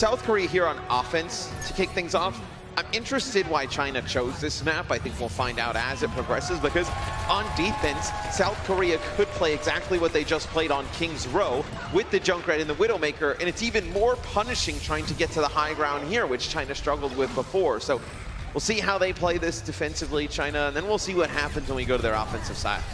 South Korea here on offense to kick things off. I'm interested why China chose this map. I think we'll find out as it progresses, because on defense, South Korea could play exactly what they just played on King's Row with the Junkrat and the Widowmaker, and it's even more punishing trying to get to the high ground here, which China struggled with before. So we'll see how they play this defensively, China, and then we'll see what happens when we go to their offensive side.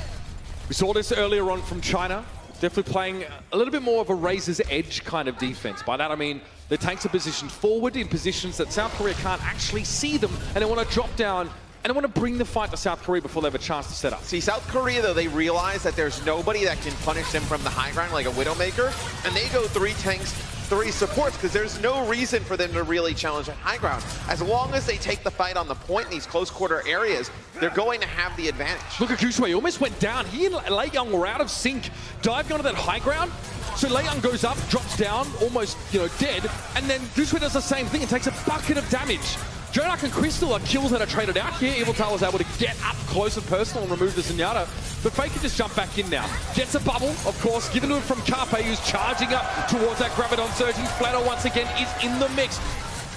We saw this earlier on from China. Definitely playing a little bit more of a razor's edge kind of defense. By that I mean the tanks are positioned forward in positions that South Korea can't actually see them, and they want to drop down and they want to bring the fight to South Korea before they have a chance to set up. See, South Korea, though, they realize that there's nobody that can punish them from the high ground like a Widowmaker, and they go 3 tanks, 3 supports, because there's no reason for them to really challenge at high ground. As long as they take the fight on the point in these close quarter areas, they're going to have the advantage. Look at Gushue, he almost went down. He and Lei Young were out of sync, diving onto that high ground. So Lei Young goes up, drops down, almost dead, and then Gushue does the same thing and takes a bucket of damage. Jonak and Crystal are kills that are traded out here. Eviltal was able to get up close and personal and remove the Zenyatta. But Fake can just jump back in now. Gets a bubble, of course, given to him from Carpe, who's charging up towards that Graviton surging. Flatter once again is in the mix.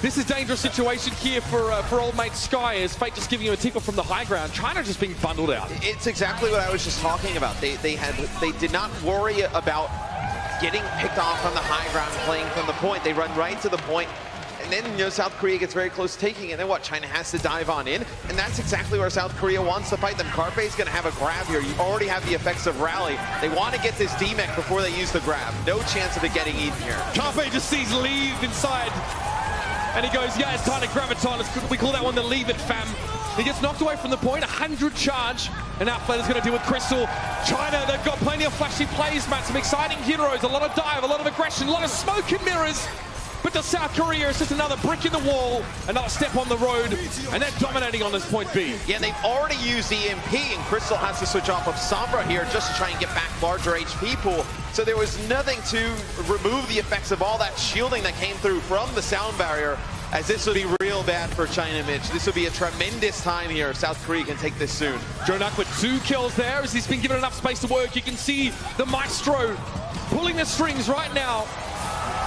This is a dangerous situation here for old mate Sky, as Fate just giving him a tickle from the high ground. China just being bundled out. It's exactly what I was just talking about. They did not worry about getting picked off on the high ground, playing from the point. They run right to the point. And then, South Korea gets very close to taking it. And then what? China has to dive on in. And that's exactly where South Korea wants to fight them. Carpe is going to have a grab here. You already have the effects of rally. They want to get this D-Mech before they use the grab. No chance of it getting eaten here. Carpe just sees Leave inside. And he goes, yeah, it's time to Graviton. We call that one the Leave It, fam. He gets knocked away from the point, 100 charge. And now Flatter's going to deal with Crystal. China, they've got plenty of flashy plays, Matt. Some exciting heroes, a lot of dive, a lot of aggression, a lot of smoke and mirrors. But to South Korea, it's just another brick in the wall, another step on the road, and they're dominating on this point B. Yeah, they've already used the EMP, and Crystal has to switch off of Sombra here just to try and get back larger HP pool. So there was nothing to remove the effects of all that shielding that came through from the sound barrier, as this would be real bad for China, Mitch. This would be a tremendous time here if South Korea can take this soon. Jonak with 2 kills there, as he's been given enough space to work. You can see the Maestro pulling the strings right now.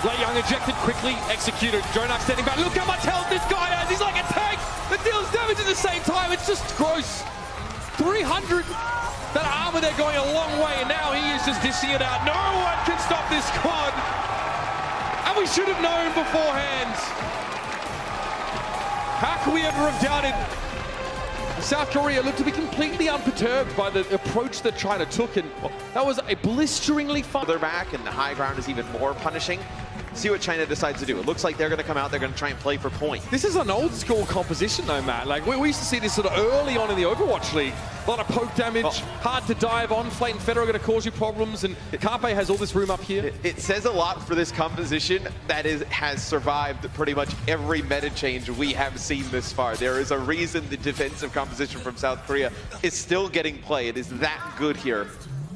Lei Young ejected quickly, executed. Jonak standing back. Look how much health this guy has. He's like a tank that deals damage at the same time. It's just gross. 300. That armor there going a long way, and now he is just dishing it out. No one can stop this squad. And we should have known beforehand. How could we ever have doubted? South Korea looked to be completely unperturbed by the approach that China took, and that was a blisteringly fun. They're back, and the high ground is even more punishing. See what China decides to do. It looks like they're going to come out, they're going to try and play for point. This is an old school composition though, Matt. Like, we used to see this sort of early on in the Overwatch League. A lot of poke damage, hard to dive on. Flate and Federer are going to cause you problems, and Carpe has all this room up here. It says a lot for this composition that has survived pretty much every meta change we have seen this far. There is a reason the defensive composition from South Korea is still getting play. It is that good here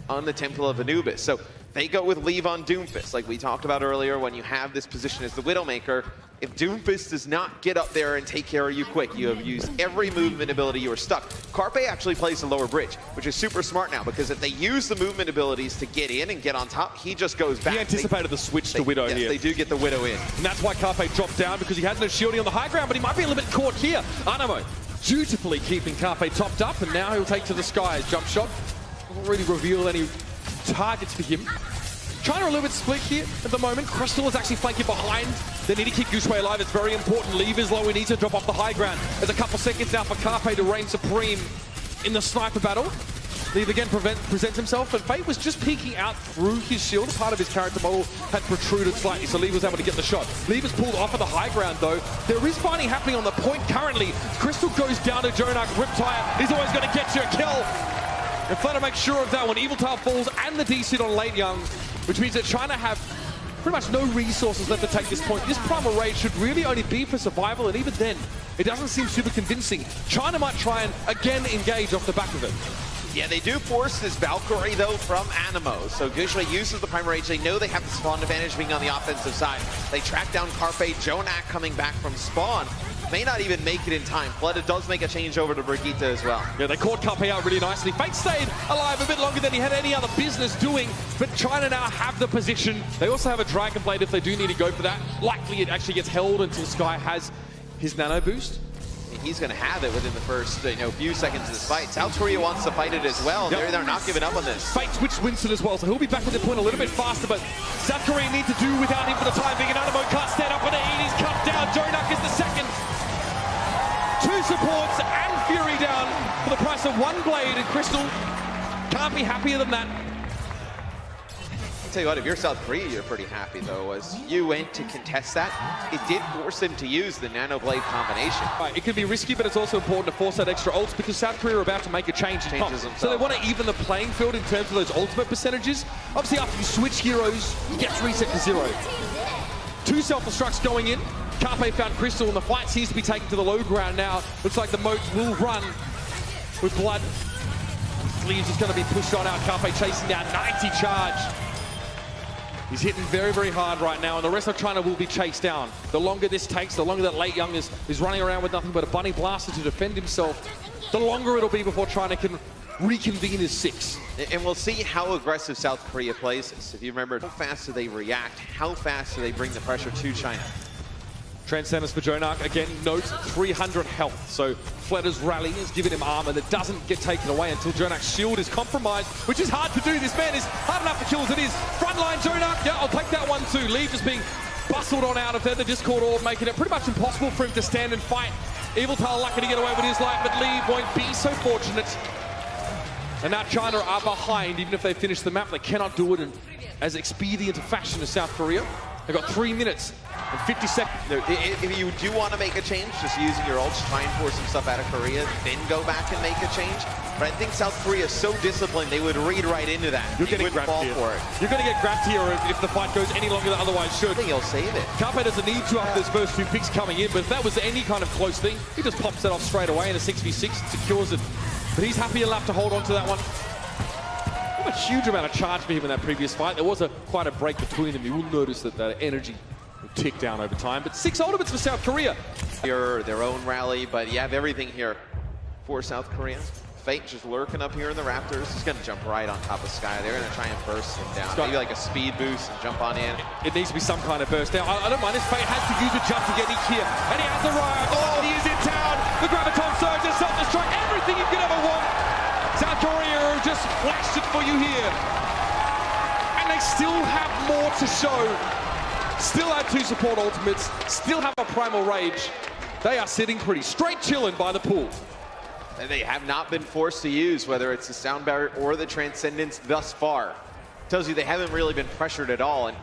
on the Temple of Anubis. So they go with Leave on Doomfist, like we talked about earlier. When you have this position as the Widowmaker, if Doomfist does not get up there and take care of you quick, you have used every movement ability, you are stuck. Carpe actually plays the lower bridge, which is super smart now, because if they use the movement abilities to get in and get on top, he just goes back. He anticipated the switch to Widow here. Yes, they do get the Widow in. And that's why Carpe dropped down, because he has no shielding on the high ground, but he might be a little bit caught here. Anamo dutifully keeping Carpe topped up, and now he'll take to the skies. Jump shot doesn't really reveal any targets for him. China a little bit split here at the moment. Crystal is actually flanking behind. They need to keep Gushue alive. It's very important. Leave is low. We need to drop off the high ground. There's a couple seconds now for Carpe to reign supreme in the sniper battle. Leave again presents himself, but Fate was just peeking out through his shield. Part of his character model had protruded slightly, so Leave was able to get the shot. Leave is pulled off of the high ground, though. There is fighting happening on the point currently. Crystal goes down to Jonak. Riptire. He's always going to get you a kill. And Flatter makes sure of that one. Eviltal falls and the DC on Lei Young, which means that China have pretty much no resources left to take this point. This Primal Rage should really only be for survival, and even then, it doesn't seem super convincing. China might try and again engage off the back of it. Yeah, they do force this Valkyrie, though, from Animo. So Gushue uses the Primal Rage. They know they have the spawn advantage being on the offensive side. They track down Carpe, Jonak coming back from spawn. may not even make it in time. Fleta does make a change over to Brigitte as well. Yeah, they caught Carpe out really nicely. Fate stayed alive a bit longer than he had any other business doing, but China now have the position. They also have a Dragon Blade if they do need to go for that. Likely it actually gets held until Sky has his nano boost. He's going to have it within the first few seconds of this fight. South Korea wants to fight it as well. Yep. They're not giving up on this. Fate switched Winston as well, so he'll be back at the point a little bit faster, but South Korea need to do without him for the time being. Animo can't stand up on it, he's cut down. Jonak is the second. 2 supports and Fury down for the price of 1 blade, and Crystal can't be happier than that. Tell you what, if you're South Korea, you're pretty happy though. As you went to contest that, it did force them to use the Nano Blade combination. Right, it can be risky, but it's also important to force that extra ults because South Korea are about to make a change in comp. So they want to even the playing field in terms of those ultimate percentages. Obviously, after you switch heroes, it gets reset to 0. 2 self-destructs going in. Carpe found Crystal, and the fight seems to be taken to the low ground now. Looks like the moats will run with blood. Sleeves is going to be pushed on out. Carpe chasing down 90 charge. He's hitting very, very hard right now, and the rest of China will be chased down. The longer this takes, the longer that Late Young is running around with nothing but a bunny blaster to defend himself, the longer it'll be before China can reconvene as 6. And we'll see how aggressive South Korea plays this. If you remember, how fast do they react? How fast do they bring the pressure to China? Transcendence for Jonak, again, note 300 health. So Fleta's rally is giving him armor that doesn't get taken away until Jonak's shield is compromised, which is hard to do. This man is hard enough to kill as it is. Frontline Jonak, yeah, I'll take that one too. Lee just being bustled on out of there. The Discord Orb making it pretty much impossible for him to stand and fight. Evil Tal lucky to get away with his life, but Lee won't be so fortunate. And now China are behind. Even if they finish the map, they cannot do it in as expedient a fashion as South Korea. They've got 3 minutes and 50 seconds. If you do want to make a change, just using your ults, try and force some stuff out of Korea, then go back and make a change. But I think South Korea is so disciplined, they would read right into that. You're getting grabbed here. For it. You're going to get grabbed here if the fight goes any longer than otherwise should. I think he'll save it. Carpe doesn't need to after those first 2 picks coming in, but if that was any kind of close thing, he just pops that off straight away in a 6v6 and secures it. But he's happy enough to hold on to that one. Not a huge amount of charge for him in that previous fight. There was quite a break between them. You will notice that that energy will tick down over time. But 6 ultimates for South Korea. Their own rally, but you have everything here for South Korea. Fate just lurking up here in the Raptors. He's going to jump right on top of Sky. They're going to try and burst him down. Maybe like a speed boost and jump on in. It needs to be some kind of burst. Now, I don't mind if Fate has to use a jump to get in here. And he has arrived. Oh, he is in town. The Graviton Surge is self-destruct. Everything you could ever want. South Korea have just flashed it for you here. And they still have more to show. Still have 2 support ultimates. Still have a Primal Rage. They are sitting pretty straight chilling by the pool. And they have not been forced to use, whether it's the Sound Barrier or the Transcendence thus far. Tells you they haven't really been pressured at all. And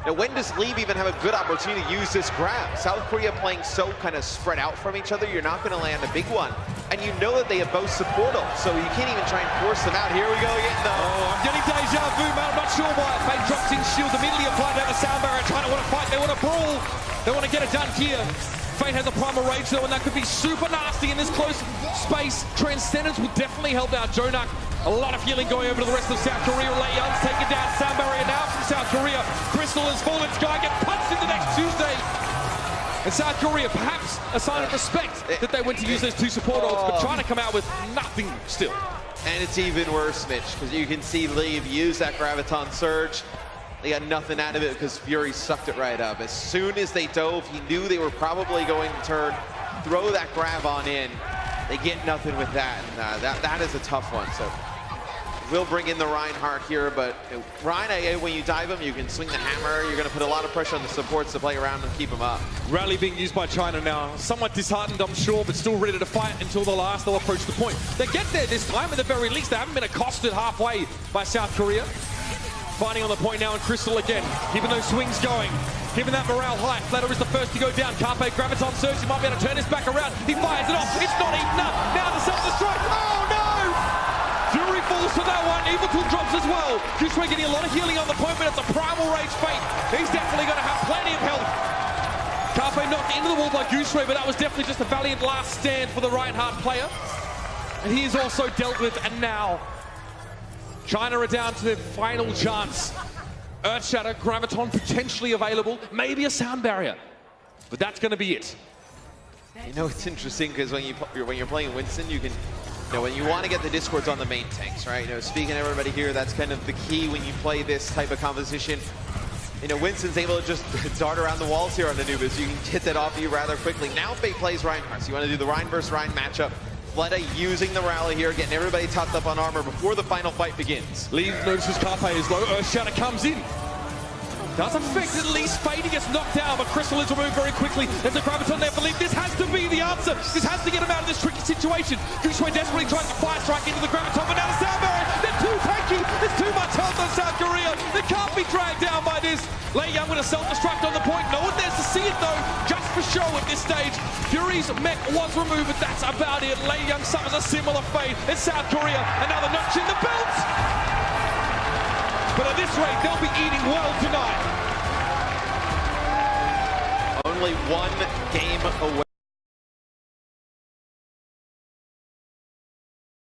now, when does Leave even have a good opportunity to use this grab? South Korea playing so kind of spread out from each other, you're not going to land a big one. And you know that they have both support ult, so you can't even try and force them out. Here we go again, though. Oh, I'm getting deja vu, man. I'm not sure why. Fate drops in shield, immediately applied down the Sound Barrier. Trying to want to fight, they want to brawl. They want to get it done here. Fate has a Primal Rage though, and that could be super nasty in this close space. Transcendence will definitely help out Jonak. A lot of healing going over to the rest of South Korea. Lei Young's taken down. Sound Barrier now from South Korea. Crystal has fallen. Sky gets punched into next Tuesday. And South Korea, perhaps a sign of respect that they went to use those 2 support ults, but trying to come out with nothing still. And it's even worse, Mitch, because you can see Leave use that Graviton Surge. They got nothing out of it because Fury sucked it right up. As soon as they dove, he knew they were probably going to turn, throw that grab on in. They get nothing with that, and that is a tough one. So we'll bring in the Reinhardt here, but Reinhardt, when you dive him, you can swing the hammer. You're going to put a lot of pressure on the supports to play around and keep him up. Rally being used by China now. Somewhat disheartened, I'm sure, but still ready to fight until the last. They'll approach the point. They get there this time at the very least. They haven't been accosted halfway by South Korea. Fighting on the point now, and Crystal again, keeping those swings going, keeping that morale high. Fleta is the first to go down. Carpe, Graviton Surge, he might be able to turn this back around. He fires it off. It's not enough. Now the self-destruct. Oh no! Fury falls to that one. Evil Tool drops as well. Juiceway getting a lot of healing on the point, but it's a Primal Rage Fate. He's definitely going to have plenty of health. Carpe knocked into the wall by Juiceway, but that was definitely just a valiant last stand for the Reinhardt player. And he is also dealt with, and now China are down to their final chance. Earthshatter, Graviton potentially available, maybe a Sound Barrier, but that's going to be it. You know, it's interesting because when you're playing Winston, you can, when you want to get the discords on the main tanks, right? Speaking to everybody here, that's kind of the key when you play this type of composition. Winston's able to just dart around the walls here on Anubis. You can get that off you rather quickly. Now Fate plays Reinhardt, so you want to do the Rein versus Rein matchup. Fleta using the rally here, getting everybody topped up on armor before the final fight begins. Lee notices Carpe is low. Earthshatter comes in. Does affect at least Fate. He gets knocked down, but Crystal is removed very quickly. There's a Graviton there for Lee. This has to be the answer. This has to get him out of this tricky situation. Gooshway desperately trying to fire strike into the Graviton, but now the Sound Barrier. They're too tanky. There's too much health on South Korea. They can't be dragged down by this. Lei Young with a self-destruct on the point. No one dares to see it though, just for show at this stage. Fury's mech was removed, but that's about it. Lei Young suffers a similar fate in South Korea. Another notch in the belt. But at this rate, they'll be eating well tonight. Only one game away.